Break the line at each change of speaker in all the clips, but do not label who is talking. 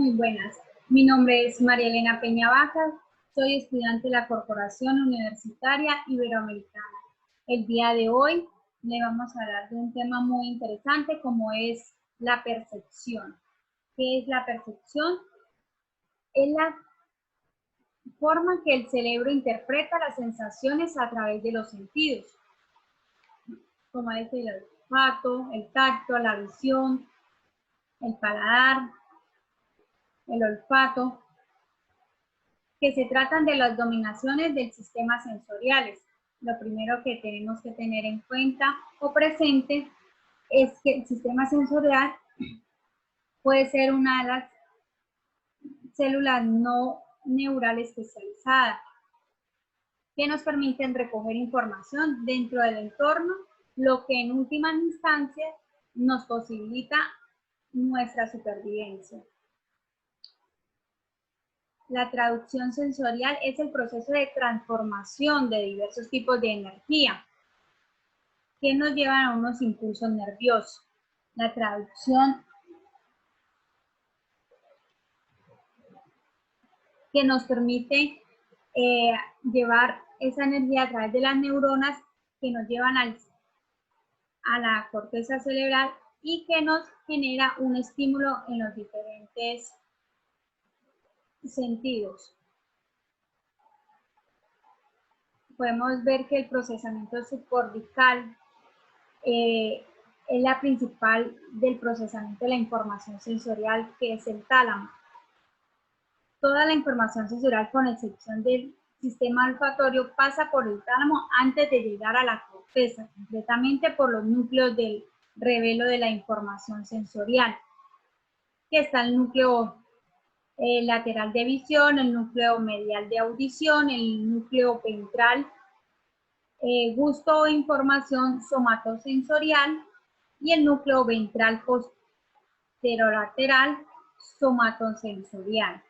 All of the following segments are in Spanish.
Muy buenas. Mi nombre es María Elena Peña Vázquez. Soy estudiante de la Corporación Universitaria Iberoamericana. El día de hoy le vamos a hablar de un tema muy interesante como es la percepción. ¿Qué es la percepción? Es la forma que el cerebro interpreta las sensaciones a través de los sentidos, como es el olfato, el tacto, la visión, el paladar, el olfato, que se tratan de las dominaciones del sistema sensoriales. Lo primero que tenemos que tener en cuenta o presente es que el sistema sensorial puede ser una de las células no neurales especializadas que nos permiten recoger información dentro del entorno, lo que en última instancia nos posibilita nuestra supervivencia. La traducción sensorial es el proceso de transformación de diversos tipos de energía que nos llevan a unos impulsos nerviosos. La traducción que nos permite llevar esa energía a través de las neuronas que nos llevan a la corteza cerebral y que nos genera un estímulo en los diferentes sentidos. Podemos ver que el procesamiento subcortical es la principal del procesamiento de la información sensorial, que es el tálamo. Toda la información sensorial, con excepción del sistema olfatorio, pasa por el tálamo antes de llegar a la corteza, concretamente por los núcleos del revelo de la información sensorial, que está el núcleo lateral de visión, el núcleo medial de audición, el núcleo ventral, gusto o información somatosensorial, y el núcleo ventral posterolateral somatosensorial.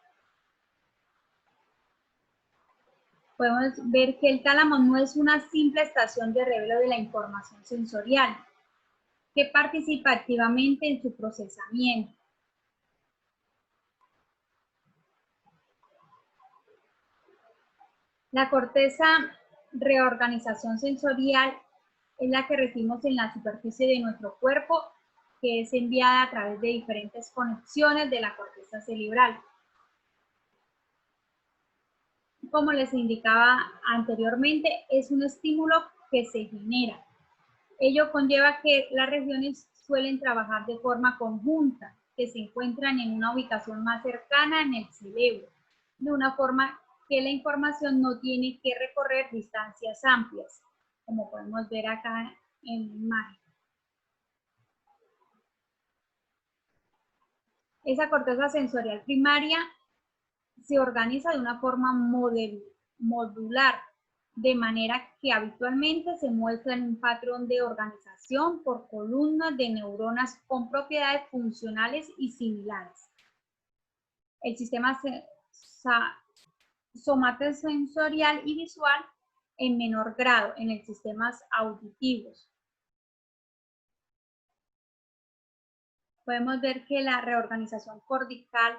Podemos ver que el tálamo no es una simple estación de revelo de la información sensorial, que participa activamente en su procesamiento. La corteza reorganización sensorial es la que recibimos en la superficie de nuestro cuerpo, que es enviada a través de diferentes conexiones de la corteza cerebral. Como les indicaba anteriormente, es un estímulo que se genera. Ello conlleva que las regiones suelen trabajar de forma conjunta, que se encuentran en una ubicación más cercana en el cerebro, de una forma que la información no tiene que recorrer distancias amplias, como podemos ver acá en la imagen. Esa corteza sensorial primaria se organiza de una forma modular, de manera que habitualmente se muestra en un patrón de organización por columnas de neuronas con propiedades funcionales y similares. El sistema somatosensorial y visual en menor grado en los sistemas auditivos. Podemos ver que la reorganización cortical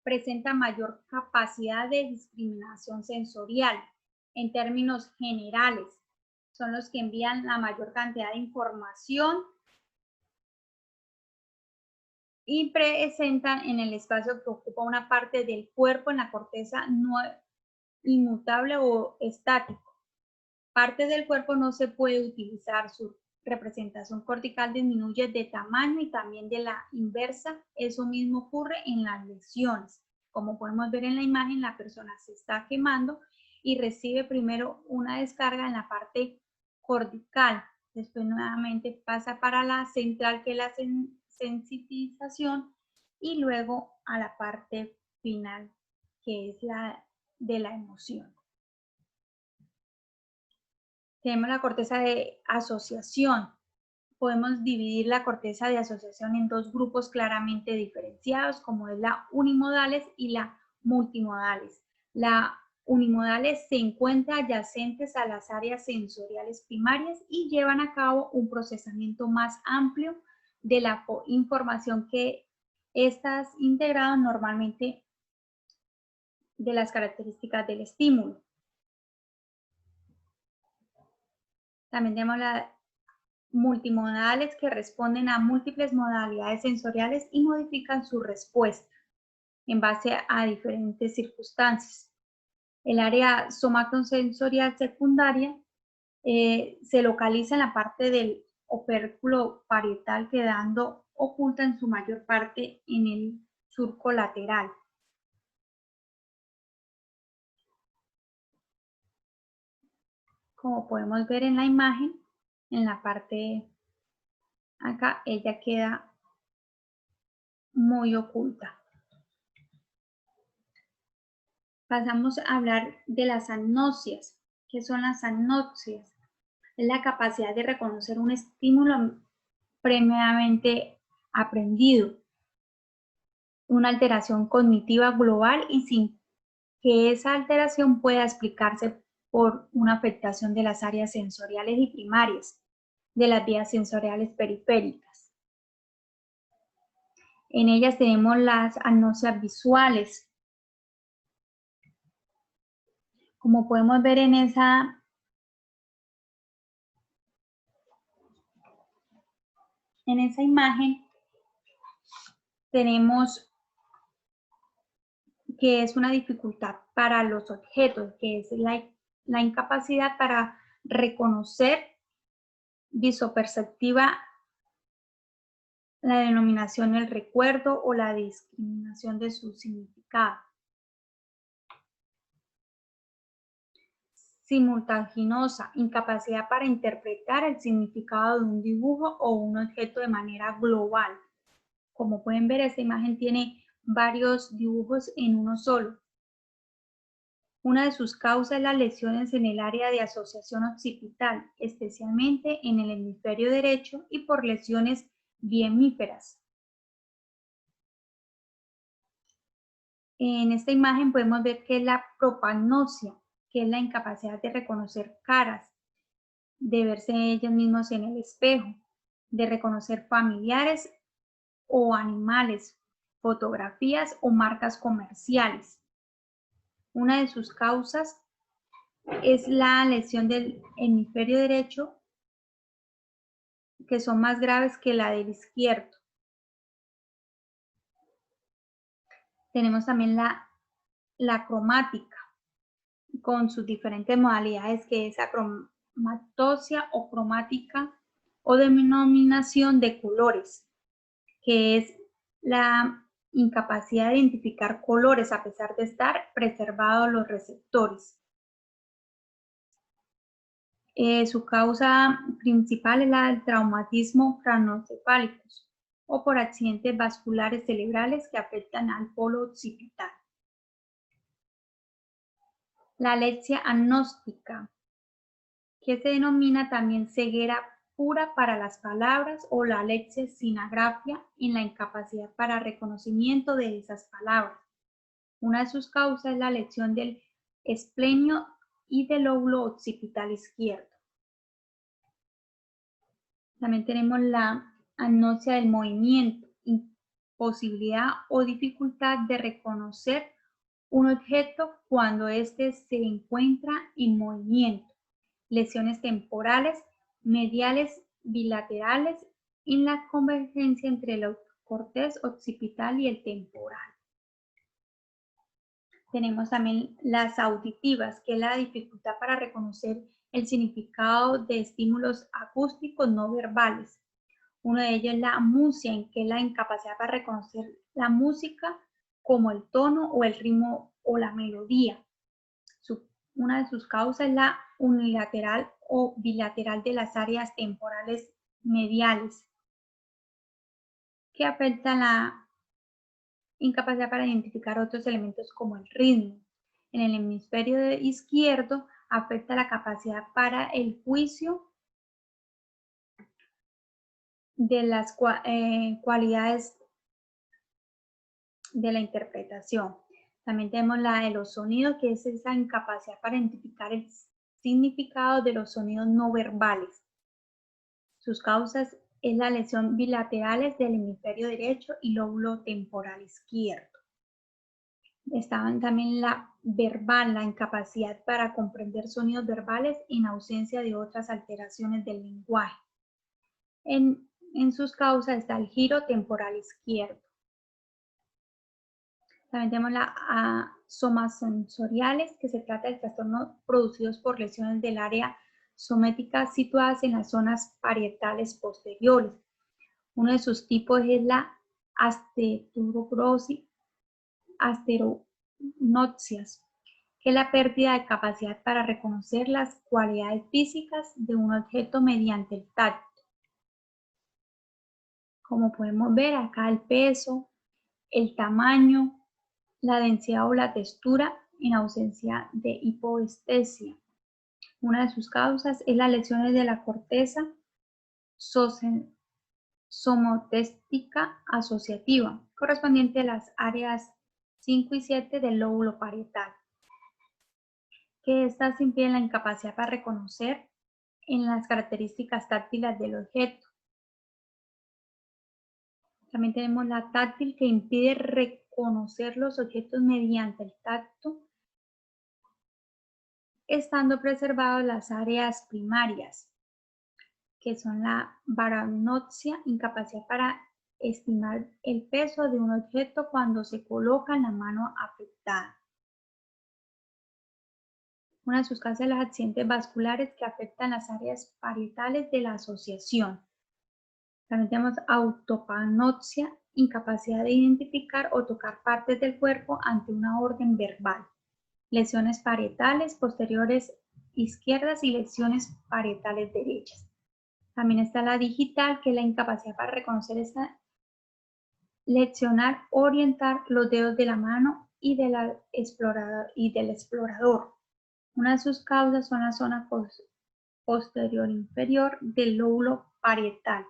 presenta mayor capacidad de discriminación sensorial. En términos generales, son los que envían la mayor cantidad de información y presentan en el espacio que ocupa una parte del cuerpo en la corteza no inmutable o estático. Parte del cuerpo no se puede utilizar, su representación cortical disminuye de tamaño y también de la inversa. Eso mismo ocurre en las lesiones. Como podemos ver en la imagen, la persona se está quemando y recibe primero una descarga en la parte cortical, después nuevamente pasa para la central, que es la sensitización, y luego a la parte final, que es la de la emoción. Tenemos la corteza de asociación. Podemos dividir la corteza de asociación en dos grupos claramente diferenciados, como es la unimodales y la multimodales. La unimodales se encuentran adyacentes a las áreas sensoriales primarias y llevan a cabo un procesamiento más amplio de la información que Estas integradas normalmente de las características del estímulo. También tenemos las multimodales que responden a múltiples modalidades sensoriales y modifican su respuesta en base a diferentes circunstancias. El área somatosensorial secundaria se localiza en la parte del opérculo parietal, quedando oculta en su mayor parte en el surco lateral. Como podemos ver en la imagen, en la parte acá, ella queda muy oculta. Pasamos a hablar de las agnosias. ¿Qué son las agnosias? Es la capacidad de reconocer un estímulo previamente aprendido, una alteración cognitiva global y sin que esa alteración pueda explicarse por una afectación de las áreas sensoriales y primarias de las vías sensoriales periféricas. En ellas tenemos las agnosias visuales. Como podemos ver en esa imagen, tenemos que es una dificultad para los objetos, que es la incapacidad para reconocer visoperceptiva la denominación del recuerdo o la discriminación de su significado. Simultaginosa, incapacidad para interpretar el significado de un dibujo o un objeto de manera global. Como pueden ver, esta imagen tiene varios dibujos en uno solo. Una de sus causas es las lesiones en el área de asociación occipital, especialmente en el hemisferio derecho y por lesiones bihémiferas. En esta imagen podemos ver que es la propagnosia, que es la incapacidad de reconocer caras, de verse ellos mismos en el espejo, de reconocer familiares o animales, fotografías o marcas comerciales. Una de sus causas es la lesión del hemisferio derecho, que son más graves que la del izquierdo. Tenemos también la cromática, con sus diferentes modalidades, que es acromatosia o cromática o denominación de colores, que es la incapacidad de identificar colores a pesar de estar preservados los receptores. Su causa principal es la del traumatismo craneoencefálico o por accidentes vasculares cerebrales que afectan al polo occipital. La alexia agnóstica, que se denomina también ceguera pura para las palabras, o la alexia sinagrafia, en la incapacidad para reconocimiento de esas palabras. Una de sus causas es la lesión del esplenio y del lóbulo occipital izquierdo. También tenemos la agnosia del movimiento, imposibilidad o dificultad de reconocer un objeto cuando éste se encuentra en movimiento. Lesiones temporales, mediales, bilaterales en la convergencia entre el corteza occipital y el temporal. Tenemos también las auditivas, que es la dificultad para reconocer el significado de estímulos acústicos no verbales. Uno de ellos es la amusia, que es la incapacidad para reconocer la música como el tono o el ritmo o la melodía. Una de sus causas es la unilateral o bilateral de las áreas temporales mediales, que afecta la incapacidad para identificar otros elementos como el ritmo. En el hemisferio izquierdo afecta la capacidad para el juicio de las cualidades de la interpretación. También tenemos la de los sonidos, que es esa incapacidad para identificar el significado de los sonidos no verbales. Sus causas es la lesión bilaterales del hemisferio derecho y lóbulo temporal izquierdo. Estaban también la verbal, la incapacidad para comprender sonidos verbales en ausencia de otras alteraciones del lenguaje. En sus causas está el giro temporal izquierdo. También tenemos la somasensoriales, que se trata de trastornos producidos por lesiones del área somática situadas en las zonas parietales posteriores. Uno de sus tipos es la asteronopsias, que es la pérdida de capacidad para reconocer las cualidades físicas de un objeto mediante el tacto. Como podemos ver acá, el peso, el tamaño, la densidad o la textura en ausencia de hipoestesia. Una de sus causas es las lesiones de la corteza somotéstica asociativa, correspondiente a las áreas 5 y 7 del lóbulo parietal, que estas impiden la incapacidad para reconocer en las características táctiles del objeto. También tenemos la táctil, que impide reconocer los objetos mediante el tacto, estando preservadas las áreas primarias, que son la baranopsia, incapacidad para estimar el peso de un objeto cuando se coloca en la mano afectada. Una de sus causas es los accidentes vasculares, que afectan las áreas parietales de la asociación. También tenemos autopanopsia, incapacidad de identificar o tocar partes del cuerpo ante una orden verbal. Lesiones parietales posteriores izquierdas y lesiones parietales derechas. También está la digital, que es la incapacidad para reconocer leccionar, orientar los dedos de la mano y del explorador. Una de sus causas son la zona posterior inferior del lóbulo parietal.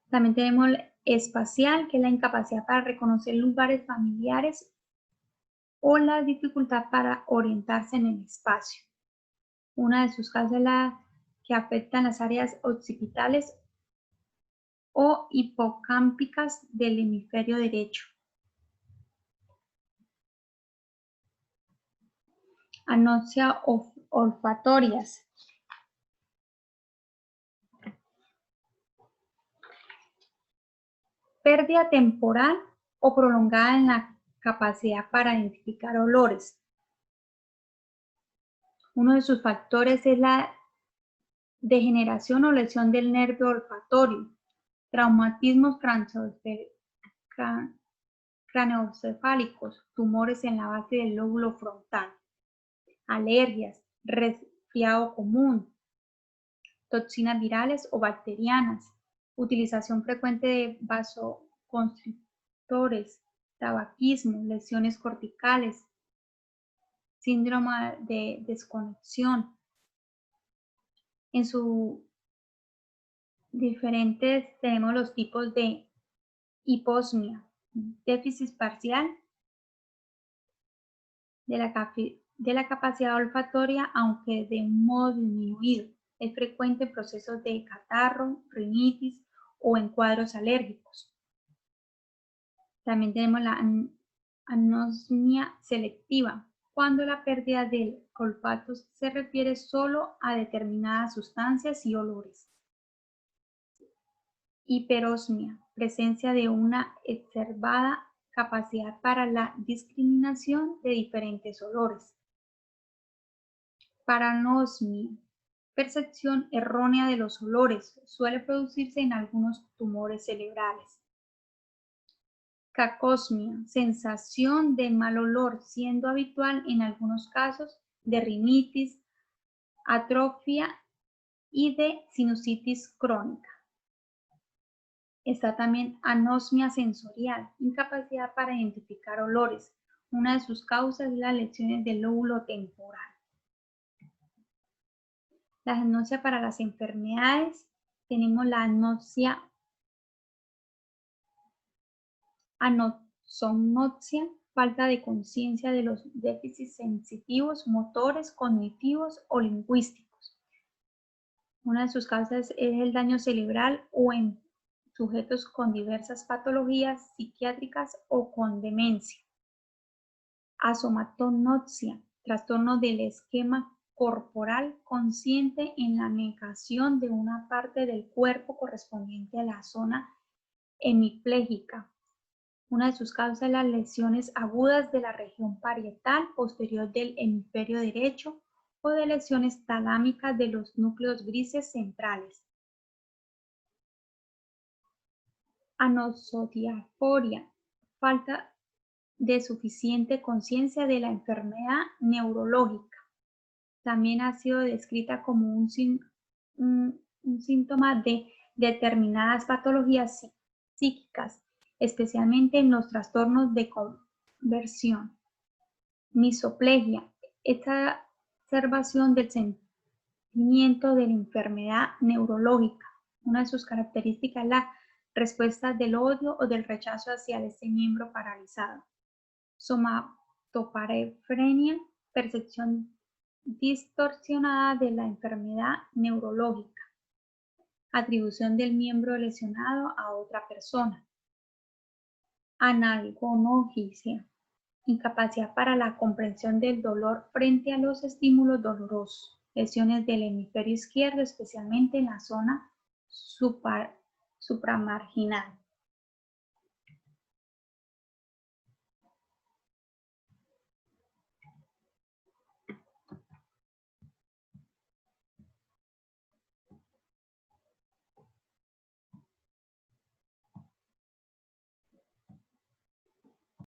También tenemos el espacial, que es la incapacidad para reconocer lugares familiares o la dificultad para orientarse en el espacio. Una de sus causas es la que afectan las áreas occipitales o hipocámpicas del hemisferio derecho. Anosmia olfatorias. Pérdida temporal o prolongada en la capacidad para identificar olores. Uno de sus factores es la degeneración o lesión del nervio olfatorio, traumatismos craneoencefálicos, tumores en la base del lóbulo frontal, alergias, resfriado común, toxinas virales o bacterianas, utilización frecuente de vasoconstrictores, tabaquismo, lesiones corticales, síndrome de desconexión. En sus diferentes tenemos los tipos de hiposmia, déficit parcial de la capacidad olfatoria, aunque de un modo disminuido. Es frecuente en procesos de catarro, rinitis o en cuadros alérgicos. También tenemos la anosmia selectiva, cuando la pérdida del olfato se refiere solo a determinadas sustancias y olores. Hiperosmia, presencia de una exacerbada capacidad para la discriminación de diferentes olores. Paranosmia, percepción errónea de los olores, suele producirse en algunos tumores cerebrales. Cacosmia, sensación de mal olor, siendo habitual en algunos casos de rinitis, atrofia y de sinusitis crónica. Está también anosmia sensorial, incapacidad para identificar olores. Una de sus causas es las lesiones del lóbulo temporal. La agnosia para las enfermedades, tenemos la anosognosia, falta de conciencia de los déficits sensitivos, motores, cognitivos o lingüísticos. Una de sus causas es el daño cerebral o en sujetos con diversas patologías psiquiátricas o con demencia. Asomatognosia, trastorno del esquema corporal consciente en la negación de una parte del cuerpo correspondiente a la zona hemipléjica. Una de sus causas es las lesiones agudas de la región parietal posterior del hemisferio derecho o de lesiones talámicas de los núcleos grises centrales. Anosodiaforia, falta de suficiente conciencia de la enfermedad neurológica. También ha sido descrita como un síntoma de determinadas patologías psíquicas, especialmente en los trastornos de conversión. Misoplegia, exacerbación del sentimiento de la enfermedad neurológica. Una de sus características es la respuesta del odio o del rechazo hacia ese miembro paralizado. Somatoparefrenia, percepción distorsionada de la enfermedad neurológica. Atribución del miembro lesionado a otra persona. Analgonogesia, incapacidad para la comprensión del dolor frente a los estímulos dolorosos. Lesiones del hemisferio izquierdo, especialmente en la zona supramarginal.